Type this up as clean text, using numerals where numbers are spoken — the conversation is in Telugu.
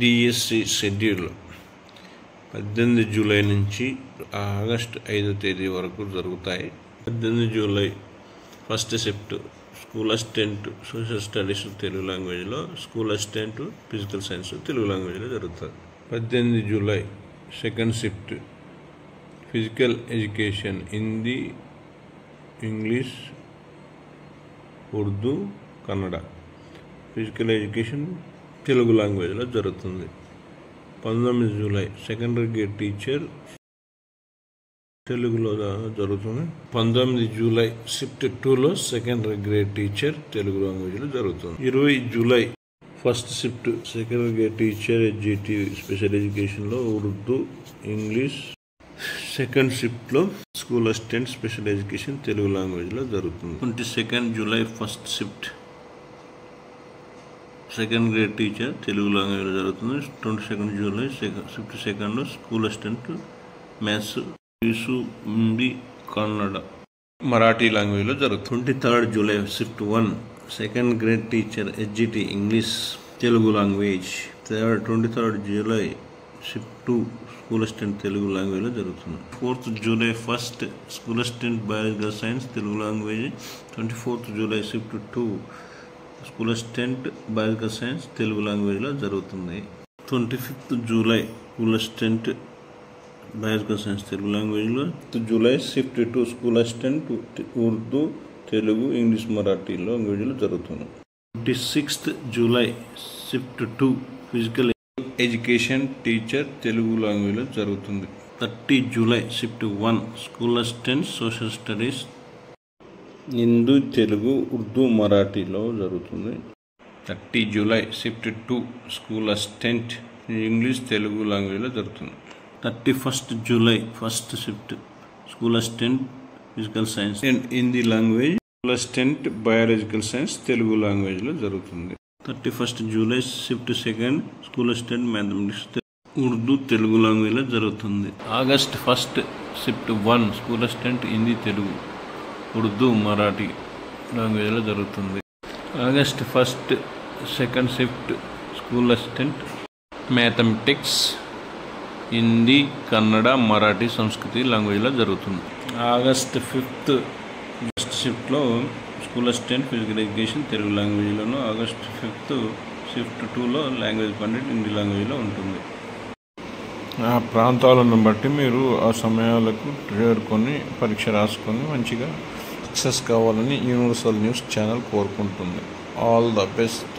డిఎస్సి షెడ్యూల్ 18 జూలై నుంచి ఆగస్టు 5వ తేదీ వరకు జరుగుతాయి. 18 July first shift school assistant social studies Telugu లాంగ్వేజ్లో, school assistant physical science Telugu లాంగ్వేజ్లో జరుగుతుంది. 18 July second shift physical education Hindi, English, Urdu, Kannada physical education Telugu లాంగ్వేజ్లో జరుగుతుంది. 19 జూలై సెకండరీ గ్రేడ్ టీచర్ తెలుగులో జరుగుతుంది. 19 జూలై షిఫ్ట్ 2లో సెకండరీ గ్రేడ్ టీచర్ తెలుగు లాంగ్వేజ్లో జరుగుతుంది. 20 July first shift secondary grade teacher SGT special ఎడ్యుకేషన్లో ఉర్దూ, ఇంగ్లీష్. సెకండ్ షిఫ్ట్లో school assistant special education Telugu లాంగ్వేజ్లో జరుగుతుంది. 22 July first shift second grade teacher Telugu లాంగ్వేజ్లో జరుగుతుంది. 22 జూలై షిఫ్ట్ సెకండ్లో school assistant maths, English, Hindi, Kannada, Marathi లాంగ్వేజ్లో జరుగుతుంది. 23 July shift 1 second grade teacher SGT English Telugu language. 23 July shift 2 school assistant Telugu లాంగ్వేజ్లో జరుగుతుంది. 4th July first school assistant biological science Telugu language. 24th July shift 2 school assistant biological science Telugu లాంగ్వేజ్లో జరుగుతుంది. 25th July school assistant biological science Telugu లాంగ్వేజ్లో. 5th July shift 2 school assistant Urdu, Telugu, English, Marathi లాంగ్వేజ్లో జరుగుతుంది. 26th July shift 2 physical education teacher Telugu లాంగ్వేజ్లో జరుగుతుంది. 30 July shift 1 school assistant social studies Hindu, Telugu, Urdu, మరాఠీలో జరుగుతుంది. 30 July shift 2 school assistant English Telugu లాంగ్వేజ్లో జరుగుతుంది. 31st July first shift school assistant physical science and Hindi language, school assistant biological science Telugu లాంగ్వేజ్లో జరుగుతుంది. 31st July shift second school assistant mathematics Urdu Telugu లాంగ్వేజ్లో జరుగుతుంది. August first shift 1 school assistant Hindi, Telugu, Urdu, Marathi లాంగ్వేజ్లో జరుగుతుంది. August first second shift school assistant mathematics Hindi, Kannada, Marathi, సంస్కృతి లాంగ్వేజ్లో జరుగుతుంది. ఆగస్ట్ 5th ఫస్ట్ షిఫ్ట్లో school assistant physical education Telugu లాంగ్వేజ్లోను. ఆగస్ట్ 5th షిఫ్ట్ 2లో లాంగ్వేజ్ పండిట్ హిందీ లాంగ్వేజ్లో ఉంటుంది. ఆ ప్రాంతాలను బట్టి మీరు ఆ సమయాలకు చేరుకొని పరీక్ష రాసుకొని మంచిగా సక్సెస్ కావాలని యూనివర్సల్ న్యూస్ ఛానల్ కోరుకుంటుంది. All the best.